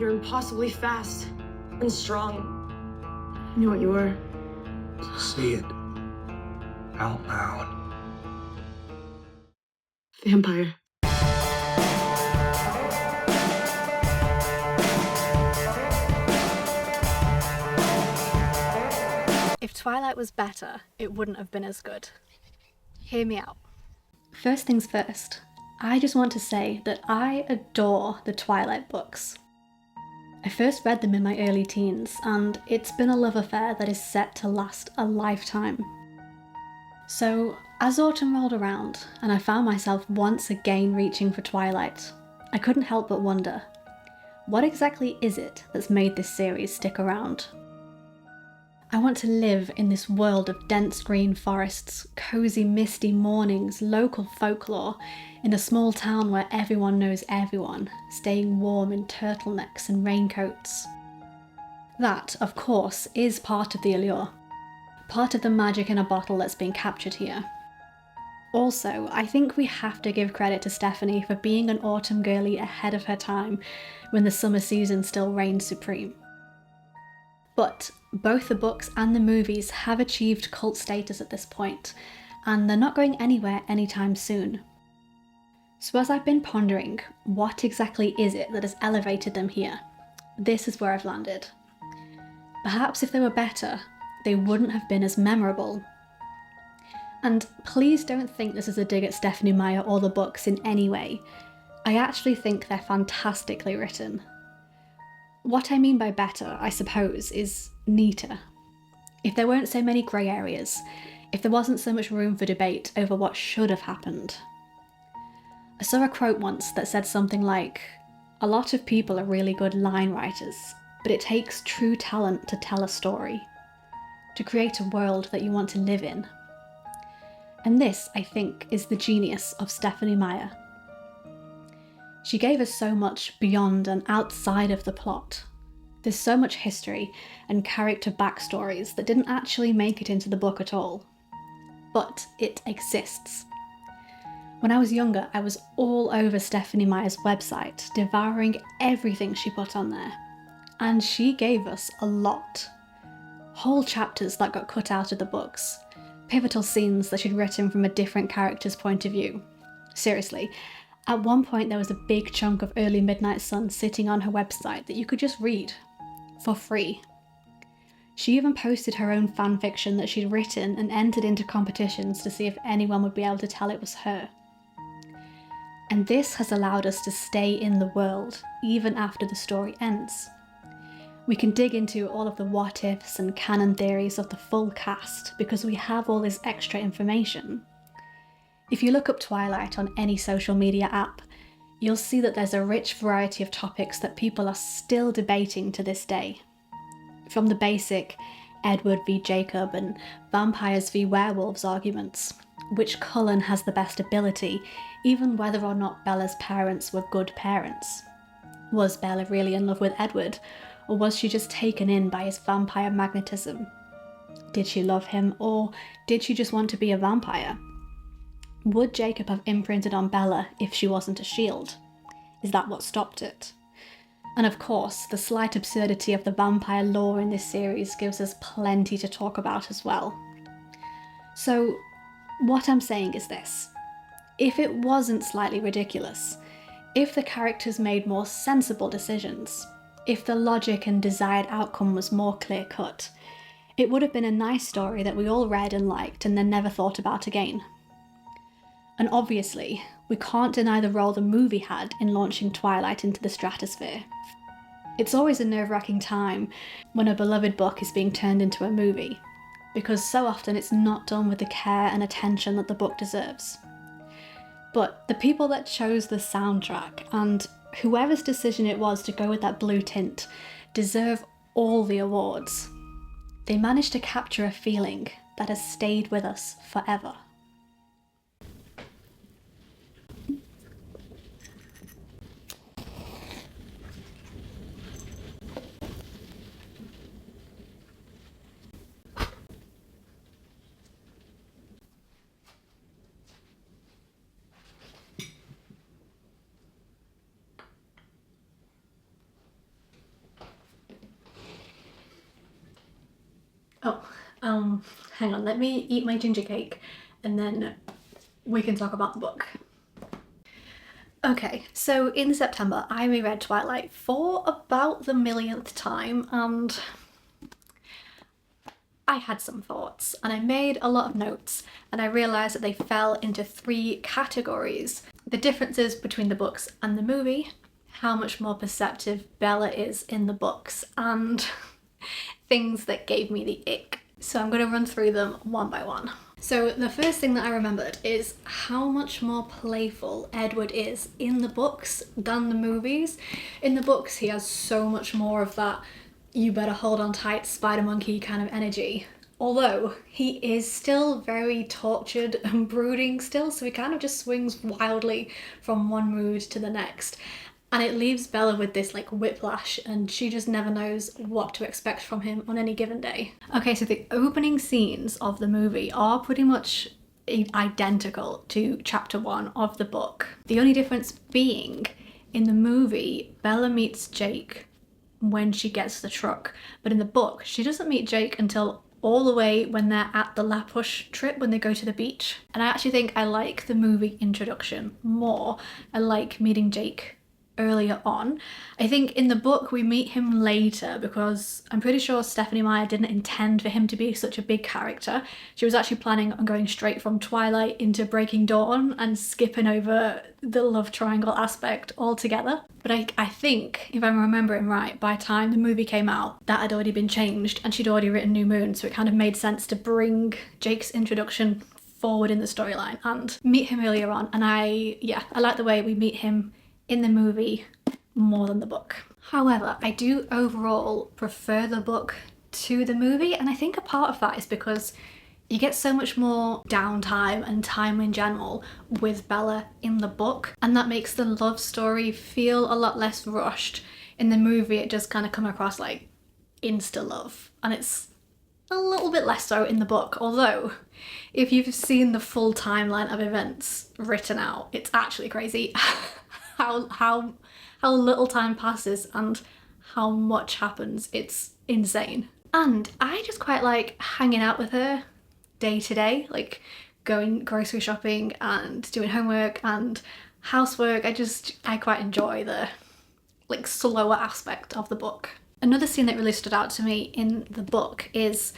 You're impossibly fast and strong. I knew what you were. Say it out loud. Vampire. If Twilight was better, it wouldn't have been as good. Hear me out. First things first, I just want to say that I adore the Twilight books. I first read them in my early teens, and it's been a love affair that is set to last a lifetime. So, as autumn rolled around, and I found myself once again reaching for Twilight, I couldn't help but wonder, what exactly is it that's made this series stick around? I want to live in this world of dense green forests, cosy misty mornings, local folklore, in a small town where everyone knows everyone, staying warm in turtlenecks and raincoats. That, of course, is part of the allure, part of the magic in a bottle that's been captured here. Also, I think we have to give credit to Stephanie for being an autumn girly ahead of her time when the summer season still reigned supreme. But both the books and the movies have achieved cult status at this point, and they're not going anywhere anytime soon. So as I've been pondering, what exactly is it that has elevated them here? This is where I've landed. Perhaps if they were better, they wouldn't have been as memorable. And please don't think this is a dig at Stephenie Meyer or the books in any way. I actually think they're fantastically written. What I mean by better, I suppose, is neater. If there weren't so many grey areas, if there wasn't so much room for debate over what should have happened. I saw a quote once that said something like, "A lot of people are really good line writers, but it takes true talent to tell a story, to create a world that you want to live in." And this, I think, is the genius of Stephenie Meyer. She gave us so much beyond and outside of the plot. There's so much history and character backstories that didn't actually make it into the book at all. But it exists. When I was younger, I was all over Stephenie Meyer's website, devouring everything she put on there. And she gave us a lot. Whole chapters that got cut out of the books. Pivotal scenes that she'd written from a different character's point of view. Seriously, at one point there was a big chunk of Early Midnight Sun sitting on her website that you could just read. For free. She even posted her own fanfiction that she'd written and entered into competitions to see if anyone would be able to tell it was her. And this has allowed us to stay in the world, even after the story ends. We can dig into all of the what-ifs and canon theories of the full cast because we have all this extra information. If you look up Twilight on any social media app, you'll see that there's a rich variety of topics that people are still debating to this day. From the basic Edward v Jacob and vampires v werewolves arguments, which Cullen has the best ability, even whether or not Bella's parents were good parents. Was Bella really in love with Edward, or was she just taken in by his vampire magnetism? Did she love him, or did she just want to be a vampire? Would Jacob have imprinted on Bella if she wasn't a shield? Is that what stopped it? And of course, the slight absurdity of the vampire lore in this series gives us plenty to talk about as well. So, what I'm saying is this. If it wasn't slightly ridiculous, if the characters made more sensible decisions, if the logic and desired outcome was more clear-cut, it would have been a nice story that we all read and liked and then never thought about again. And obviously, we can't deny the role the movie had in launching Twilight into the stratosphere. It's always a nerve-wracking time when a beloved book is being turned into a movie, because so often it's not done with the care and attention that the book deserves. But the people that chose the soundtrack, and whoever's decision it was to go with that blue tint, deserve all the awards. They managed to capture a feeling that has stayed with us forever. Oh, hang on, let me eat my ginger cake and then we can talk about the book. Okay, so in September I reread Twilight for about the millionth time, and I had some thoughts and I made a lot of notes, and I realised that they fell into 3 categories. The differences between the books and the movie, how much more perceptive Bella is in the books, and things that gave me the ick. So I'm going to run through them one by one. So the first thing that I remembered is how much more playful Edward is in the books than the movies. In the books he has so much more of that you better hold on tight spider monkey kind of energy. Although he is still very tortured and brooding still, so he kind of just swings wildly from one mood to the next. And it leaves Bella with this like whiplash, and she just never knows what to expect from him on any given day. Okay, so the opening scenes of the movie are pretty much identical to chapter 1 of the book. The only difference being, in the movie, Bella meets Jake when she gets the truck, but in the book, she doesn't meet Jake until all the way when they're at the La Push trip, when they go to the beach. And I actually think I like the movie introduction more. I like meeting Jake earlier on. I think in the book we meet him later because I'm pretty sure Stephenie Meyer didn't intend for him to be such a big character. She was actually planning on going straight from Twilight into Breaking Dawn and skipping over the love triangle aspect altogether. But I think, if I'm remembering right, by the time the movie came out, that had already been changed and she'd already written New Moon, so it kind of made sense to bring Jake's introduction forward in the storyline and meet him earlier on. And I like the way we meet him in the movie more than the book. However, I do overall prefer the book to the movie, and I think a part of that is because you get so much more downtime and time in general with Bella in the book, and that makes the love story feel a lot less rushed. In the movie it just kind of come across like insta love, and it's a little bit less so in the book, although if you've seen the full timeline of events written out, it's actually crazy how little time passes and how much happens. It's insane. And I just quite like hanging out with her day to day, like going grocery shopping and doing homework and housework. I quite enjoy the like slower aspect of the book. Another scene that really stood out to me in the book is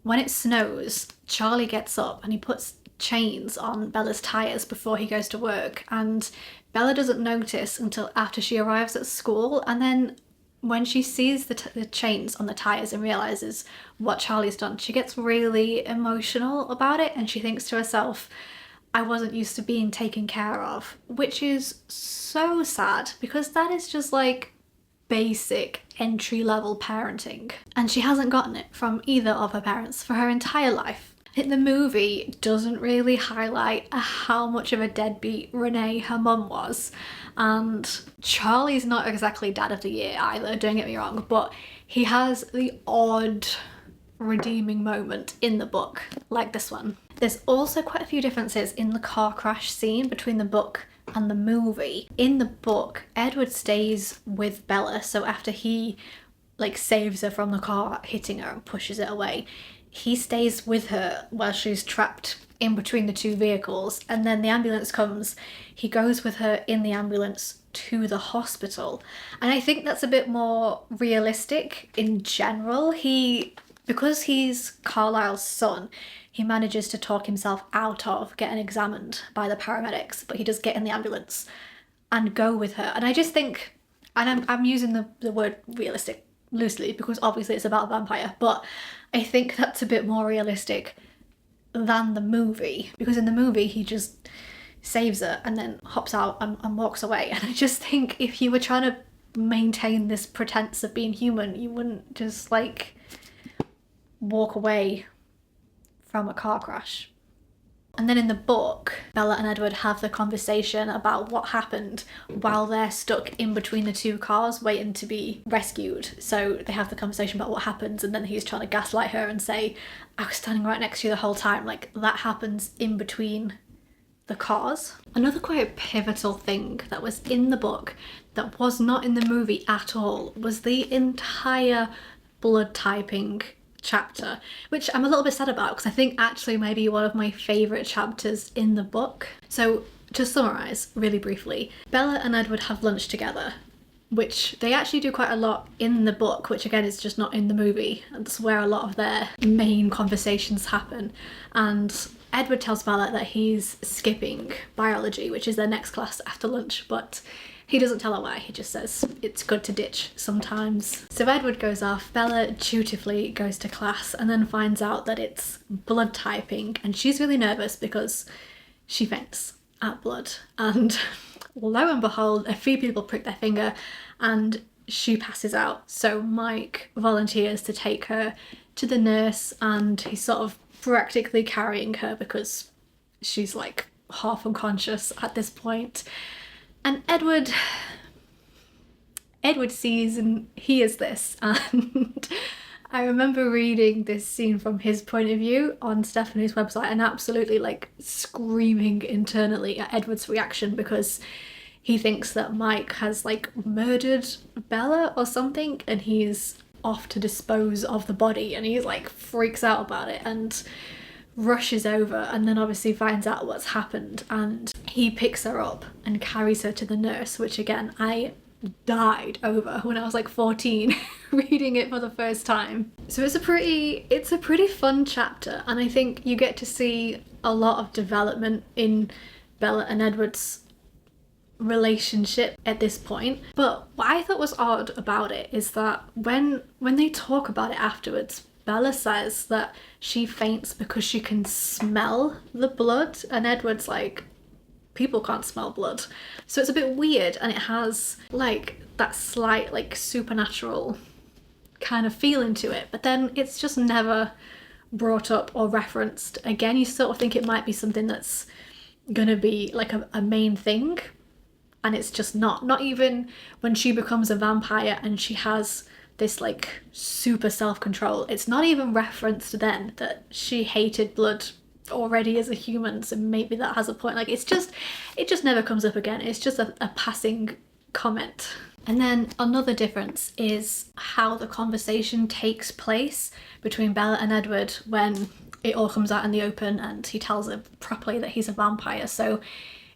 when it snows, Charlie gets up and he puts chains on Bella's tyres before he goes to work, and Bella doesn't notice until after she arrives at school, and then when she sees the chains on the tyres and realises what Charlie's done, she gets really emotional about it, and she thinks to herself, I wasn't used to being taken care of, which is so sad because that is just like basic entry-level parenting, and she hasn't gotten it from either of her parents for her entire life. The movie doesn't really highlight how much of a deadbeat Renee, her mum, was, and Charlie's not exactly dad of the year either, don't get me wrong, but he has the odd redeeming moment in the book, like this one. There's also quite a few differences in the car crash scene between the book and the movie. In the book, Edward stays with Bella, so after he like saves her from the car hitting her and pushes it away, he stays with her while she's trapped in between the 2 vehicles, and then the ambulance comes. He goes with her in the ambulance to the hospital, and I think that's a bit more realistic in general. Because he's Carlisle's son, he manages to talk himself out of getting examined by the paramedics, but he does get in the ambulance and go with her. And I just think, and I'm using the word realistic loosely because obviously it's about a vampire, but I think that's a bit more realistic than the movie, because in the movie he just saves her and then hops out and walks away. And I just think if you were trying to maintain this pretense of being human, you wouldn't just like walk away from a car crash. And then in the book, Bella and Edward have the conversation about what happened while they're stuck in between the 2 cars waiting to be rescued. So they have the conversation about what happens, and then he's trying to gaslight her and say, I was standing right next to you the whole time. Like, that happens in between the cars. Another quite pivotal thing that was in the book that was not in the movie at all was the entire blood typing chapter, which I'm a little bit sad about because I think actually maybe one of my favourite chapters in the book. So to summarise really briefly, Bella and Edward have lunch together, which they actually do quite a lot in the book, which again is just not in the movie. That's where a lot of their main conversations happen. And Edward tells Bella that he's skipping biology, which is their next class after lunch, but he doesn't tell her why. He just says it's good to ditch sometimes. So Edward goes off, Bella dutifully goes to class and then finds out that it's blood typing, and she's really nervous because she faints at blood. And lo and behold, a few people prick their finger and she passes out. So Mike volunteers to take her to the nurse, and he's sort of practically carrying her because she's like half unconscious at this point. And Edward sees and hears this, and I remember reading this scene from his point of view on Stephanie's website and absolutely like screaming internally at Edward's reaction, because he thinks that Mike has like murdered Bella or something, and he's off to dispose of the body, and he like freaks out about it and rushes over, and then obviously finds out what's happened, and he picks her up and carries her to the nurse, which again I died over when I was like 14 reading it for the first time. So it's a pretty fun chapter, and I think you get to see a lot of development in Bella and Edward's relationship at this point. But what I thought was odd about it is that when they talk about it afterwards, Bella says that she faints because she can smell the blood, and Edward's like, people can't smell blood. So it's a bit weird, and it has like that slight like supernatural kind of feeling to it, but then it's just never brought up or referenced again. You sort of think it might be something that's gonna be like a main thing, and it's just not even when she becomes a vampire and she has this like super self-control. It's not even referenced then that she hated blood already as a human, so maybe that has a point. Like it just never comes up again. It's just a passing comment. And then another difference is how the conversation takes place between Bella and Edward when it all comes out in the open and he tells her properly that he's a vampire. So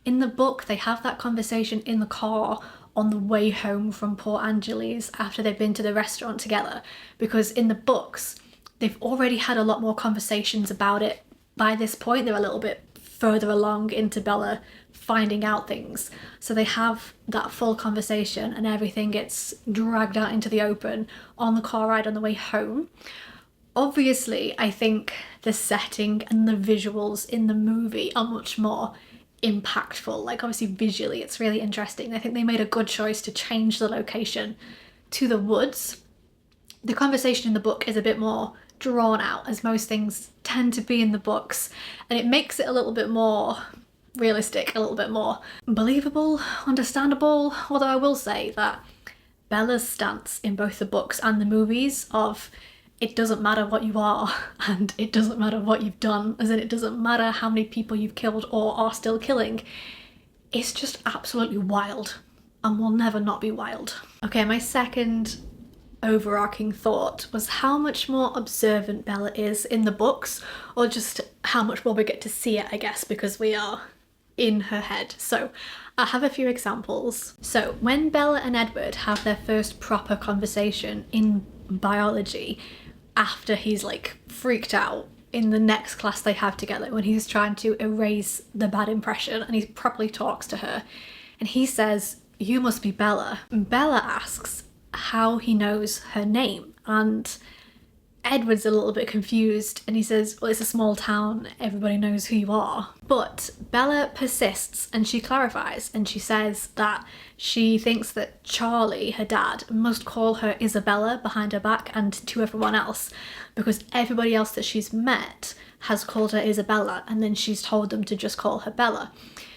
in the book they have that conversation in the car on the way home from Port Angeles after they've been to the restaurant together, because in the books they've already had a lot more conversations about it. By this point they're a little bit further along into Bella finding out things, so they have that full conversation and everything gets dragged out into the open on the car ride on the way home. Obviously I think the setting and the visuals in the movie are much more impactful. Like obviously visually it's really interesting. I think they made a good choice to change the location to the woods. The conversation in the book is a bit more drawn out, as most things tend to be in the books, and it makes it a little bit more realistic, a little bit more believable, understandable. Although I will say that Bella's stance in both the books and the movies of it doesn't matter what you are and it doesn't matter what you've done, as in it doesn't matter how many people you've killed or are still killing, it's just absolutely wild and will never not be wild. Okay, my second overarching thought was how much more observant Bella is in the books, or just how much more we get to see it, I guess, because we are in her head. So I have a few examples. So when Bella and Edward have their first proper conversation in biology, after he's like freaked out in the next class they have together, when he's trying to erase the bad impression and he properly talks to her and he says, "You must be Bella." Bella asks how he knows her name, and Edward's a little bit confused and he says, well, it's a small town, everybody knows who you are. But Bella persists and she clarifies and she says that she thinks that Charlie, her dad, must call her Isabella behind her back and to everyone else, because everybody else that she's met has called her Isabella and then she's told them to just call her Bella.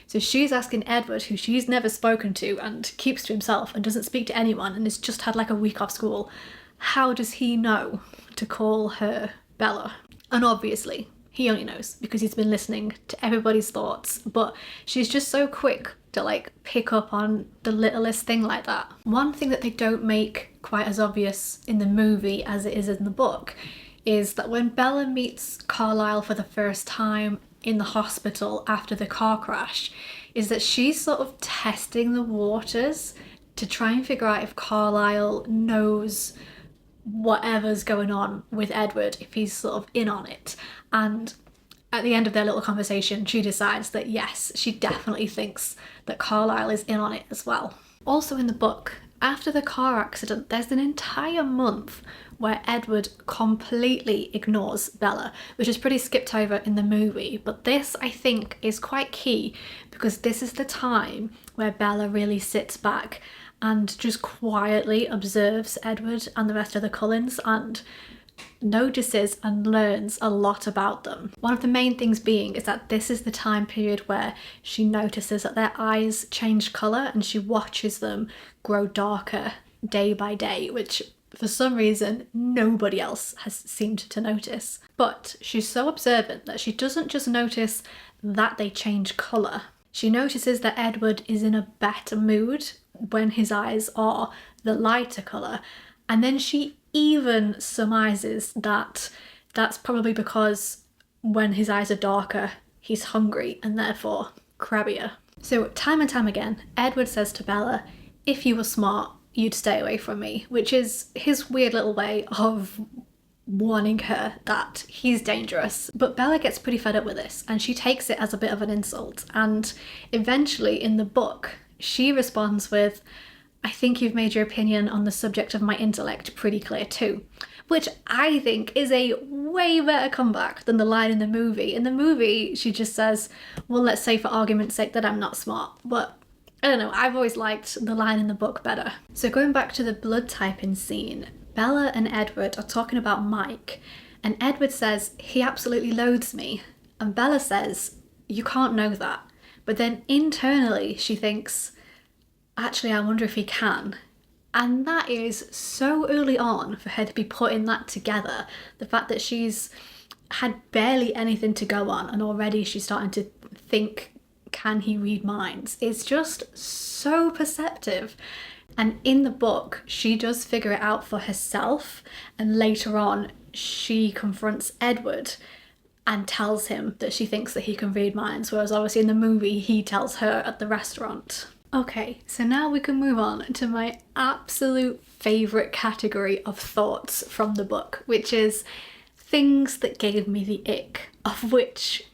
So she's asking Edward, who she's never spoken to and keeps to himself and doesn't speak to anyone and has just had like a week off school, how does he know to call her Bella? And obviously he only knows because he's been listening to everybody's thoughts, but she's just so quick to like pick up on the littlest thing like that. One thing that they don't make quite as obvious in the movie as it is in the book is that when Bella meets Carlisle for the first time in the hospital after the car crash, is that she's sort of testing the waters to try and figure out if Carlisle knows whatever's going on with Edward, if he's sort of in on it. And at the end of their little conversation, she decides that yes, she definitely thinks that Carlisle is in on it as well. Also in the book, after the car accident, there's an entire month where Edward completely ignores Bella, which is pretty skipped over in the movie. But this, I think, is quite key because this is the time where Bella really sits back and just quietly observes Edward and the rest of the Cullens and notices and learns a lot about them. One of the main things being is that this is the time period where she notices that their eyes change colour and she watches them grow darker day by day, which for some reason nobody else has seemed to notice. But she's so observant that she doesn't just notice that they change colour. She notices that Edward is in a better mood when his eyes are the lighter colour, and then she even surmises that that's probably because when his eyes are darker, he's hungry and therefore crabbier. So time and time again, Edward says to Bella, if you were smart, you'd stay away from me, which is his weird little way of warning her that he's dangerous. But Bella gets pretty fed up with this and she takes it as a bit of an insult, and eventually in the book she responds with, I think you've made your opinion on the subject of my intellect pretty clear too, which I think is a way better comeback than the line in the movie. In the movie she just says, well, let's say for argument's sake that I'm not smart, but I don't know, I've always liked the line in the book better. So going back to the blood typing scene, Bella and Edward are talking about Mike, and Edward says he absolutely loathes me, and Bella says you can't know that. But then internally she thinks, actually I wonder if he can. And that is so early on for her to be putting that together. The fact that she's had barely anything to go on and already she's starting to think, can he read minds? It's just so perceptive. And in the book, she does figure it out for herself, and later on she confronts Edward and tells him that she thinks that he can read minds, whereas obviously in the movie he tells her at the restaurant. Okay, so now we can move on to my absolute favourite category of thoughts from the book, which is things that gave me the ick, of which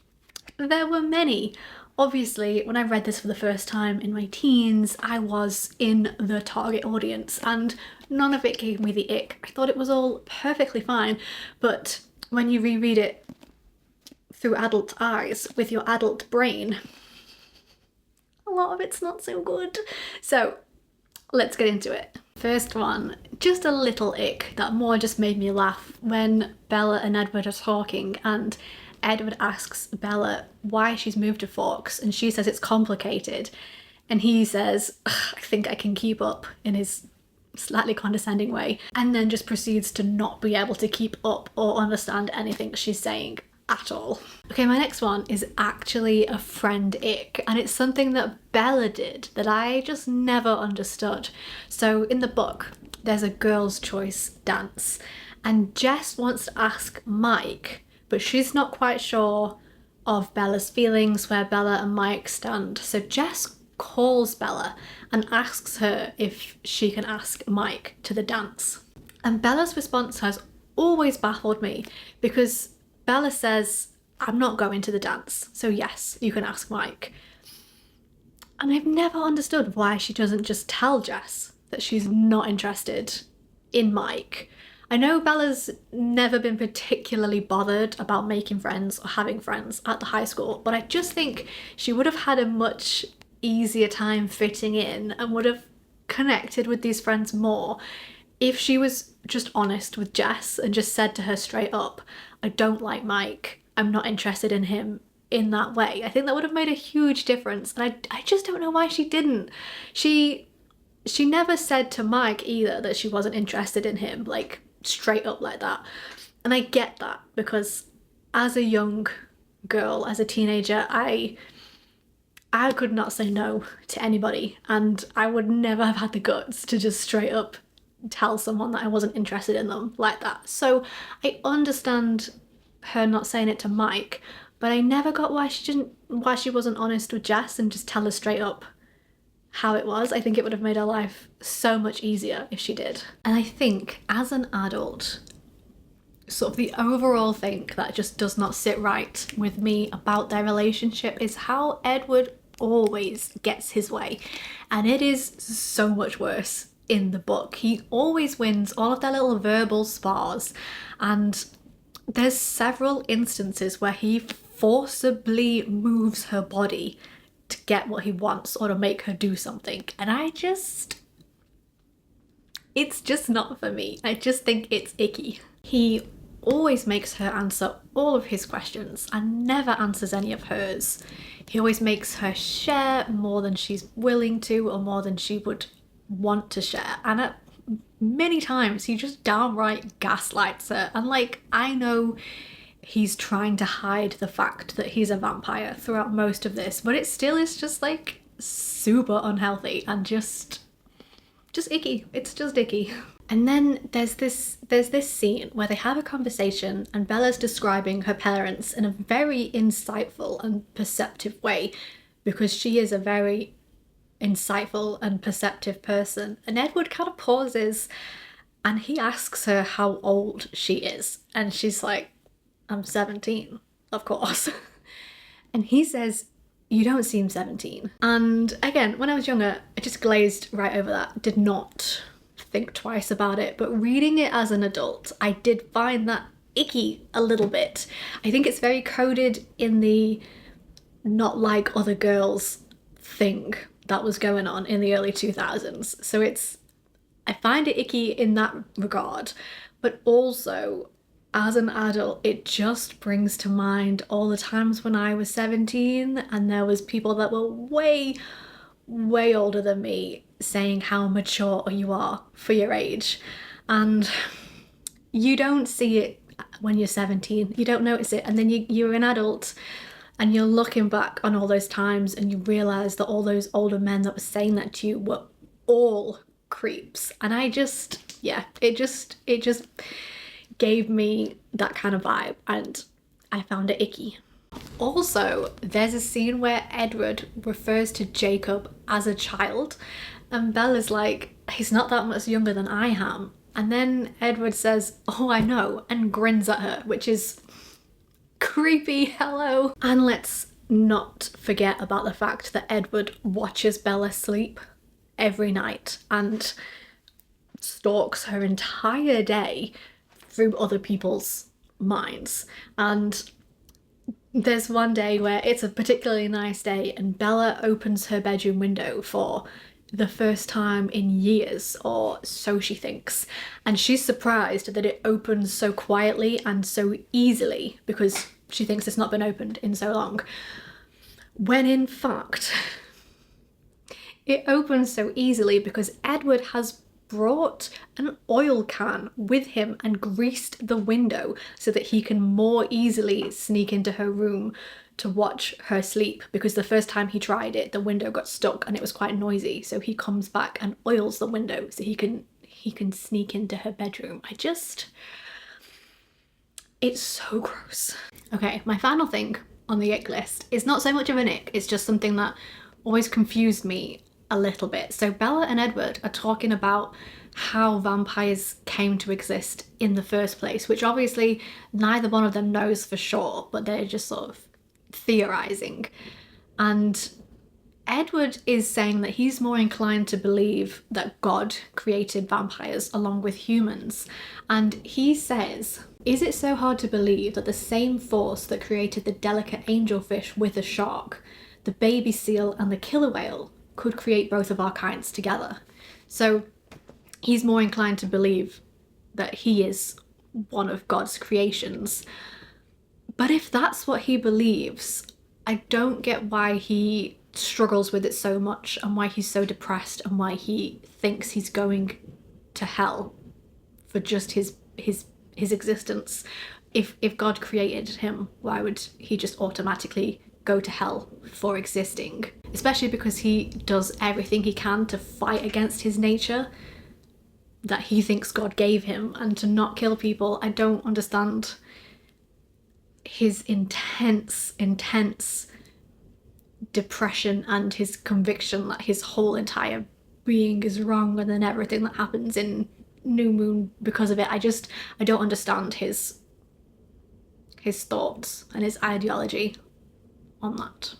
there were many. Obviously, when I read this for the first time in my teens, I was in the target audience and none of it gave me the ick. I thought it was all perfectly fine, but when you reread it through adult eyes with your adult brain, a lot of it's not so good. So let's get into it. First one, just a little ick that more just made me laugh when Bella and Edward are talking and Edward asks Bella why she's moved to Forks and she says it's complicated, and he says, I think I can keep up, in his slightly condescending way, and then just proceeds to not be able to keep up or understand anything she's saying at all. Okay, my next one is actually a friend ick, and it's something that Bella did that I just never understood. So in the book, there's a girl's choice dance, and Jess wants to ask Mike, but she's not quite sure of Bella's feelings, where Bella and Mike stand. So Jess calls Bella and asks her if she can ask Mike to the dance. And Bella's response has always baffled me, because Bella says, I'm not going to the dance, so yes, you can ask Mike. And I've never understood why she doesn't just tell Jess that she's not interested in Mike. I know Bella's never been particularly bothered about making friends or having friends at the high school, but I just think she would have had a much easier time fitting in and would have connected with these friends more if she was just honest with Jess and just said to her straight up, I don't like Mike, I'm not interested in him in that way. I think that would have made a huge difference, and I just don't know why she didn't. She never said to Mike either that she wasn't interested in him, like straight up like that. And I get that, because as a young girl, as a teenager, I could not say no to anybody, and I would never have had the guts to just straight up tell someone that I wasn't interested in them like that. So I understand her not saying it to Mike, but I never got why she wasn't honest with Jess and just tell her straight up how it was. I think it would have made her life so much easier if she did. And I think as an adult, sort of the overall thing that just does not sit right with me about their relationship is how Edward always gets his way, and it is so much worse in the book. He always wins all of their little verbal spars, and there's several instances where he forcibly moves her body to get what he wants or to make her do something, and it's just not for me. I just think it's icky. He always makes her answer all of his questions and never answers any of hers. He always makes her share more than she's willing to or more than she would want to share. And at many times he just downright gaslights her. And like, I know he's trying to hide the fact that he's a vampire throughout most of this, but it still is just like super unhealthy and just icky. It's just icky. And then there's this scene where they have a conversation and Bella's describing her parents in a very insightful and perceptive way, because she is a very insightful and perceptive person. And Edward kind of pauses and he asks her how old she is. And she's like, I'm 17, of course. And he says, you don't seem 17. And again, when I was younger, I just glazed right over that. Did not think twice about it. But reading it as an adult, I did find that icky a little bit. I think it's very coded in the not like other girls thing that was going on in the early 2000s. So I find it icky in that regard. But also, as an adult, it just brings to mind all the times when I was 17 and there was people that were way, way older than me saying how mature you are for your age. And you don't see it when you're 17. You don't notice it. And then you're an adult and you're looking back on all those times and you realise that all those older men that were saying that to you were all creeps. And it just gave me that kind of vibe and I found it icky. Also, there's a scene where Edward refers to Jacob as a child and Bella's like, he's not that much younger than I am. And then Edward says, oh, I know, and grins at her, which is creepy, hello. And let's not forget about the fact that Edward watches Bella sleep every night and stalks her entire day through other people's minds. And there's one day where it's a particularly nice day and Bella opens her bedroom window for the first time in years, or so she thinks, and she's surprised that it opens so quietly and so easily because she thinks it's not been opened in so long, when in fact it opens so easily because Edward has brought an oil can with him and greased the window so that he can more easily sneak into her room to watch her sleep, because the first time he tried it the window got stuck and it was quite noisy, so he comes back and oils the window so he can sneak into her bedroom. It's so gross. Okay, my final thing on the ick list is not so much of an ick, it's just something that always confused me a little bit. So Bella and Edward are talking about how vampires came to exist in the first place, which obviously neither one of them knows for sure, but they're just sort of theorizing. And Edward is saying that he's more inclined to believe that God created vampires along with humans. And he says, is it so hard to believe that the same force that created the delicate angelfish with a shark, the baby seal and the killer whale could create both of our kinds together? So he's more inclined to believe that he is one of God's creations. But if that's what he believes, I don't get why he struggles with it so much and why he's so depressed and why he thinks he's going to hell for just his existence. If God created him, why would he just automatically go to hell for existing? Especially because he does everything he can to fight against his nature. that he thinks God gave him and to not kill people. I don't understand his intense depression and his conviction that his whole entire being is wrong, and then everything that happens in New Moon because of it. I don't understand his thoughts and his ideology on that.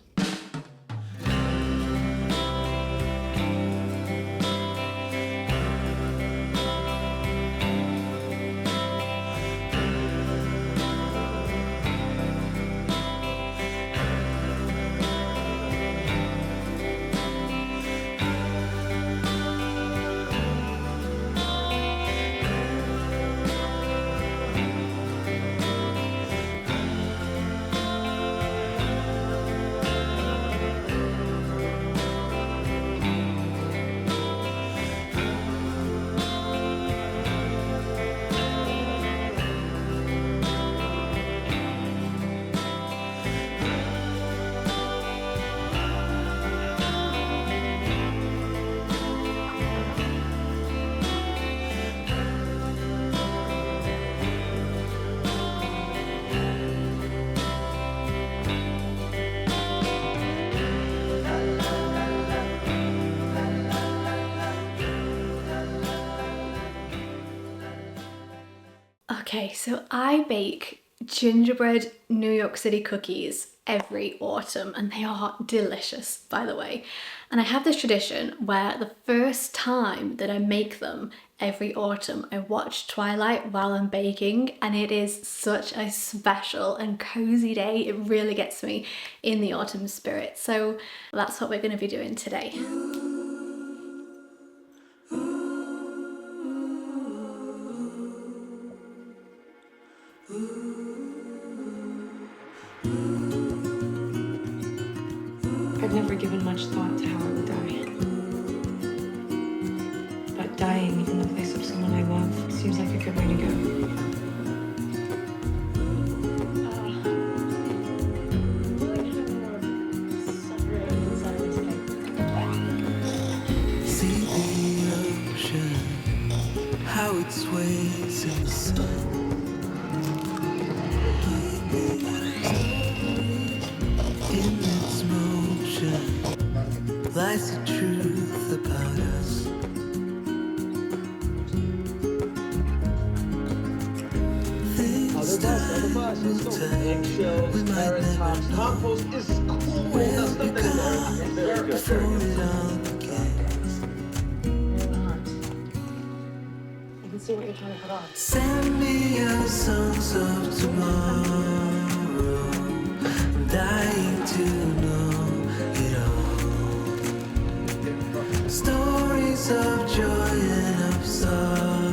Okay, so I bake gingerbread New York City cookies every autumn, and they are delicious, by the way. And I have this tradition where the first time that I make them every autumn, I watch Twilight while I'm baking, and it is such a special and cozy day. It really gets me in the autumn spirit. So that's what we're going to be doing today. I've never given much thought to how I would die. But dying in the place of someone I love seems like a good way to go. See the ocean, how it sways in the sun. In its motion lies the truth about us. Things time will tell. We might never know. Compost is cool. Where we go before it all begins. I can see what you're trying to put on. Send me your songs of tomorrow. I'm dying to know it all. Stories of joy and of sorrow.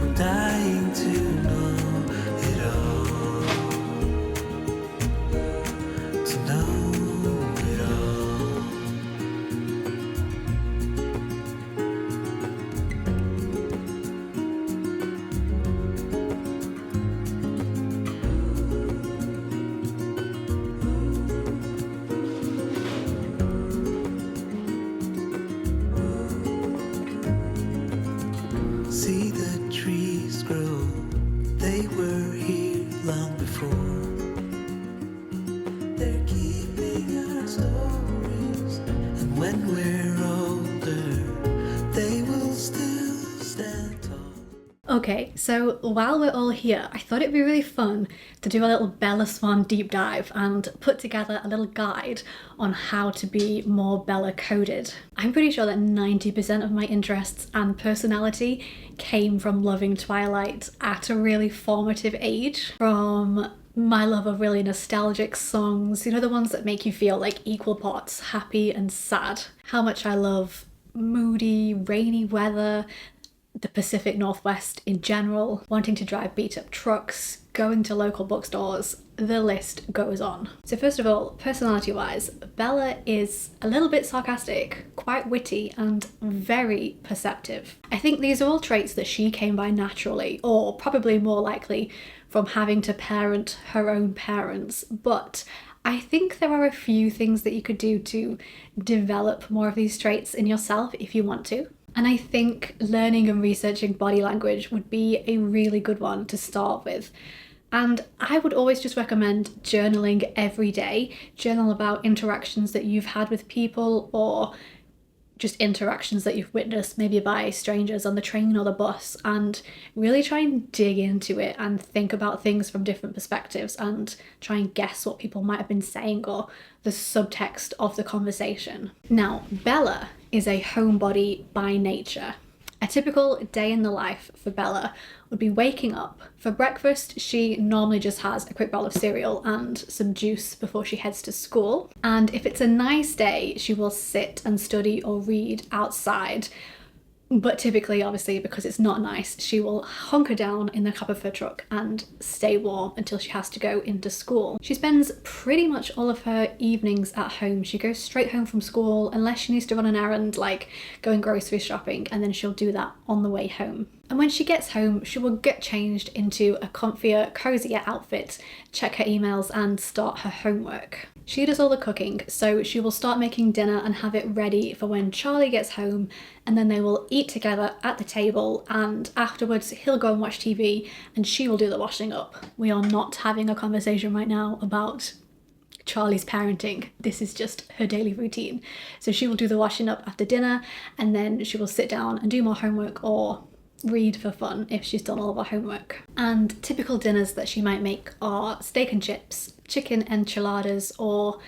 I'm dying to know it all. To know it all. See the trees grow, they were here long before. They're keeping our stories, and when we're older, they will still stand tall. Okay, so while we're all here, I thought it'd be really fun to do a little Bella Swan deep dive and put together a little guide on how to be more Bella coded. I'm pretty sure that 90% of my interests and personality came from loving Twilight at a really formative age, from my love of really nostalgic songs, you know, the ones that make you feel like equal parts happy and sad. How much I love moody, rainy weather, the Pacific Northwest in general, wanting to drive beat up trucks, going to local bookstores, the list goes on. So first of all, personality wise, Bella is a little bit sarcastic, quite witty, and very perceptive. I think these are all traits that she came by naturally, or probably more likely from having to parent her own parents, but I think there are a few things that you could do to develop more of these traits in yourself if you want to. And I think learning and researching body language would be a really good one to start with. And I would always just recommend journaling every day. Journal about interactions that you've had with people, or just interactions that you've witnessed, maybe by strangers on the train or the bus, and really try and dig into it and think about things from different perspectives and try and guess what people might have been saying or the subtext of the conversation. Now, Bella is a homebody by nature. A typical day in the life for Bella would be waking up. For breakfast, she normally just has a quick bowl of cereal and some juice before she heads to school. And if it's a nice day, she will sit and study or read outside. But typically, obviously, because it's not nice, she will hunker down in the cab of her truck and stay warm until she has to go into school. She spends pretty much all of her evenings at home. She goes straight home from school unless she needs to run an errand, like going grocery shopping, and then she'll do that on the way home. And when she gets home, she will get changed into a comfier, cozier outfit, check her emails, and start her homework. She does all the cooking, so she will start making dinner and have it ready for when Charlie gets home, and then they will eat together at the table, and afterwards he'll go and watch TV and she will do the washing up. We are not having a conversation right now about Charlie's parenting. This is just her daily routine. So she will do the washing up after dinner, and then she will sit down and do more homework or read for fun if she's done all of her homework. And typical dinners that she might make are steak and chips, chicken enchiladas, or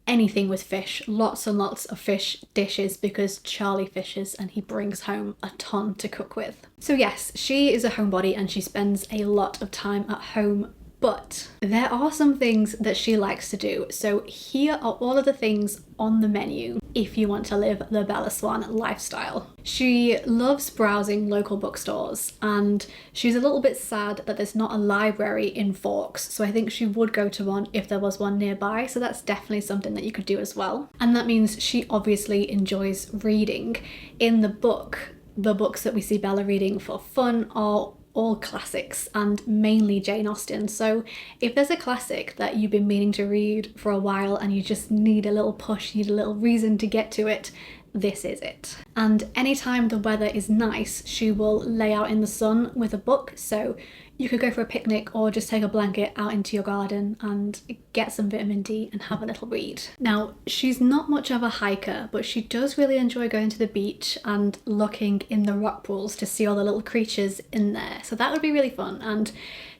anything with fish. Lots and lots of fish dishes because Charlie fishes and he brings home a ton to cook with. So yes, she is a homebody and she spends a lot of time at home, but there are some things that she likes to do. So here are all of the things on the menu if you want to live the Bella Swan lifestyle. She loves browsing local bookstores, and she's a little bit sad that there's not a library in Forks, so I think she would go to one if there was one nearby, so that's definitely something that you could do as well. And that means she obviously enjoys reading. In the books that we see Bella reading for fun are all classics and mainly Jane Austen. So if there's a classic that you've been meaning to read for a while and you just need a little push, you need a little reason to get to it, this is it. And anytime the weather is nice, she will lay out in the sun with a book. So you could go for a picnic or just take a blanket out into your garden and get some vitamin D and have a little read. Now, she's not much of a hiker, but she does really enjoy going to the beach and looking in the rock pools to see all the little creatures in there. So that would be really fun. And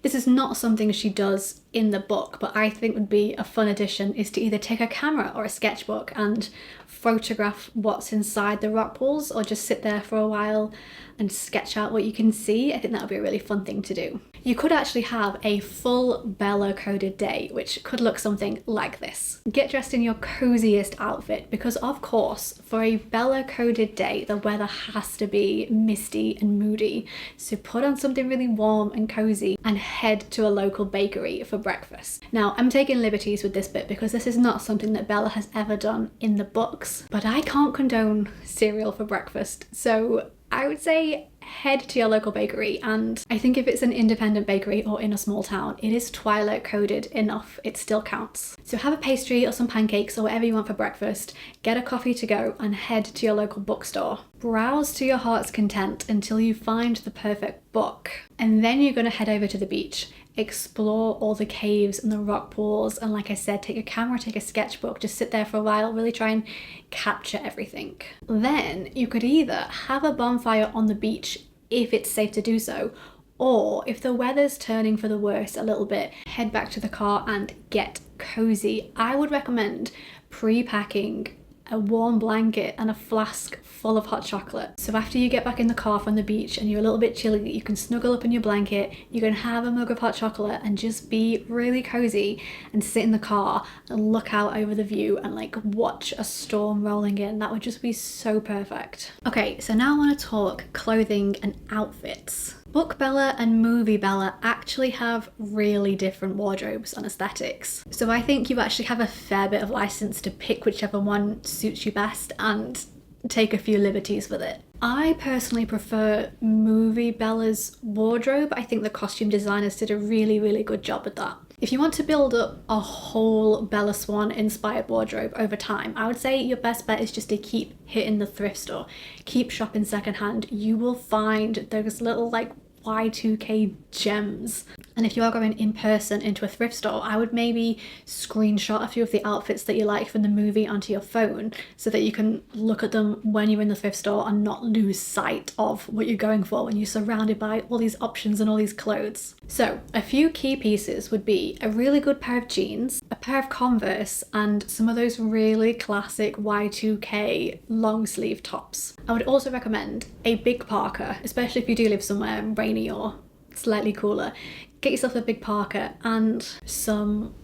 this is not something she does in the book, but I think would be a fun addition is to either take a camera or a sketchbook and photograph what's inside the rock pools, or just sit there for a while and sketch out what you can see. I think that would be a really fun thing to do. You could actually have a full Bella coded day, which could look something like this. Get dressed in your coziest outfit because, of course, for a Bella coded day, the weather has to be misty and moody. So put on something really warm and cozy and head to a local bakery for breakfast. Now, I'm taking liberties with this bit because this is not something that Bella has ever done in the books, but I can't condone cereal for breakfast. So I would say head to your local bakery, and I think if it's an independent bakery or in a small town, it is Twilight coded enough, it still counts. So have a pastry or some pancakes or whatever you want for breakfast, get a coffee to go and head to your local bookstore. Browse to your heart's content until you find the perfect book, and then you're going to head over to the beach. Explore all the caves and the rock pools, and like I said, take a camera, take a sketchbook, just sit there for a while, really try and capture everything. Then you could either have a bonfire on the beach if it's safe to do so, or if the weather's turning for the worse a little bit, head back to the car and get cozy. I would recommend pre-packing a warm blanket and a flask full of hot chocolate. So after you get back in the car from the beach and you're a little bit chilly, you can snuggle up in your blanket, you can have a mug of hot chocolate and just be really cozy and sit in the car and look out over the view and like watch a storm rolling in. That would just be so perfect. Okay, so now I want to talk clothing and outfits. Book Bella and movie Bella actually have really different wardrobes and aesthetics. So I think you actually have a fair bit of license to pick whichever one suits you best and take a few liberties with it. I personally prefer movie Bella's wardrobe. I think the costume designers did a really, really good job with that. If you want to build up a whole Bella Swan inspired wardrobe over time, I would say your best bet is just to keep hitting the thrift store. Keep shopping secondhand. You will find those little like Y2K gems. And if you are going in person into a thrift store, I would maybe screenshot a few of the outfits that you like from the movie onto your phone so that you can look at them when you're in the thrift store and not lose sight of what you're going for when you're surrounded by all these options and all these clothes. So a few key pieces would be a really good pair of jeans, a pair of Converse, and some of those really classic Y2K long sleeve tops. I would also recommend a big parka, especially if you do live somewhere rainy or slightly cooler. Get yourself a big parka and some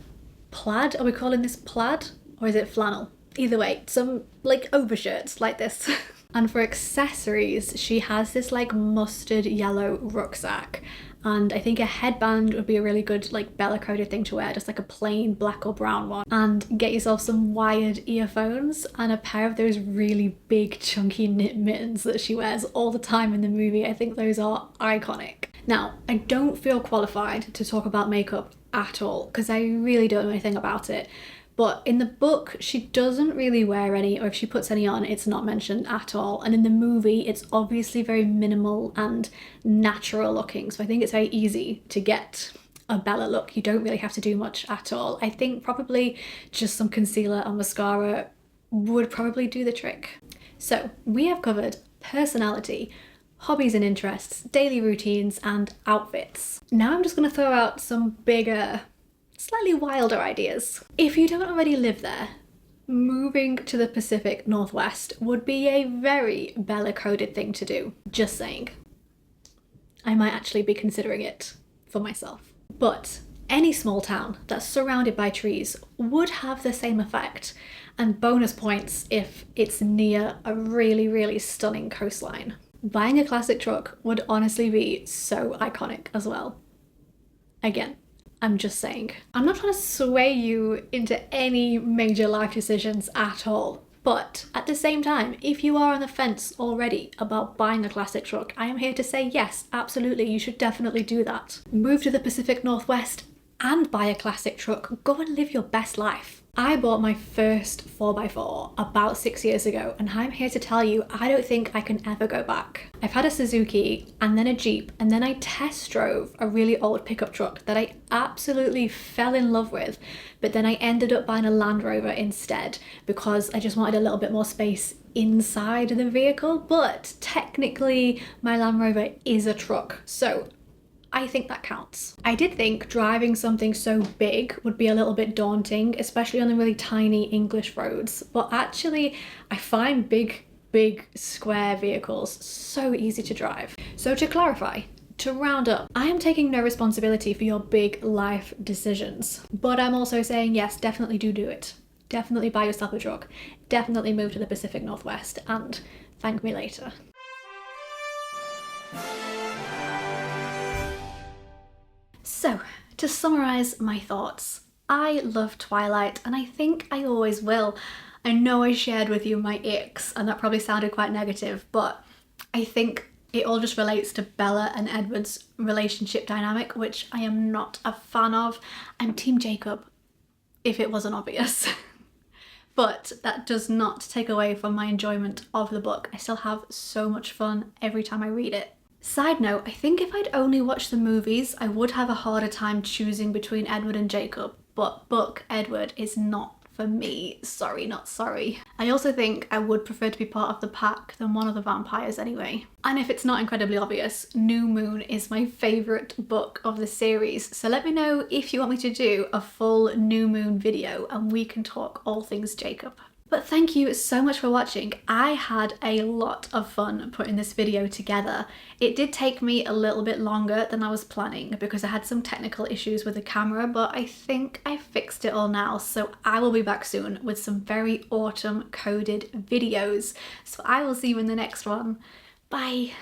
plaid. Are we calling this plaid or is it flannel? Either way, some like overshirts like this. And for accessories, she has this like mustard yellow rucksack. And I think a headband would be a really good like Bella coded thing to wear, just like a plain black or brown one. And get yourself some wired earphones and a pair of those really big chunky knit mittens that she wears all the time in the movie. I think those are iconic. Now, I don't feel qualified to talk about makeup at all because I really don't know anything about it. But in the book, she doesn't really wear any, or if she puts any on, it's not mentioned at all. And in the movie, it's obviously very minimal and natural looking. So I think it's very easy to get a Bella look. You don't really have to do much at all. I think probably just some concealer and mascara would probably do the trick. So we have covered personality, hobbies and interests, daily routines, and outfits. Now I'm just going to throw out some bigger, slightly wilder ideas. If you don't already live there, moving to the Pacific Northwest would be a very Bella coded thing to do. Just saying. I might actually be considering it for myself. But any small town that's surrounded by trees would have the same effect, and bonus points if it's near a really, really stunning coastline. Buying a classic truck would honestly be so iconic as well. Again, I'm just saying. I'm not trying to sway you into any major life decisions at all, but at the same time, if you are on the fence already about buying a classic truck, I am here to say yes, absolutely, you should definitely do that. Move to the Pacific Northwest and buy a classic truck. Go and live your best life. I bought my first 4x4 about 6 years ago, and I'm here to tell you, I don't think I can ever go back. I've had a Suzuki and then a Jeep, and then I test drove a really old pickup truck that I absolutely fell in love with, but then I ended up buying a Land Rover instead because I just wanted a little bit more space inside the vehicle, but technically my Land Rover is a truck, so I think that counts. I did think driving something so big would be a little bit daunting, especially on the really tiny English roads, but actually I find big square vehicles so easy to drive. So to clarify, to round up, I am taking no responsibility for your big life decisions, but I'm also saying yes, definitely do it. Definitely buy yourself a truck, definitely move to the Pacific Northwest, and thank me later. So, to summarise my thoughts, I love Twilight and I think I always will. I know I shared with you my icks and that probably sounded quite negative, but I think it all just relates to Bella and Edward's relationship dynamic, which I am not a fan of. I'm Team Jacob, if it wasn't obvious. But that does not take away from my enjoyment of the book. I still have so much fun every time I read it. Side note, I think if I'd only watched the movies, I would have a harder time choosing between Edward and Jacob, but book Edward is not for me. Sorry, not sorry. I also think I would prefer to be part of the pack than one of the vampires anyway. And if it's not incredibly obvious, New Moon is my favourite book of the series, so let me know if you want me to do a full New Moon video and we can talk all things Jacob. But thank you so much for watching. I had a lot of fun putting this video together. It did take me a little bit longer than I was planning because I had some technical issues with the camera, but I think I fixed it all now. So I will be back soon with some very autumn coded videos. So I will see you in the next one. Bye.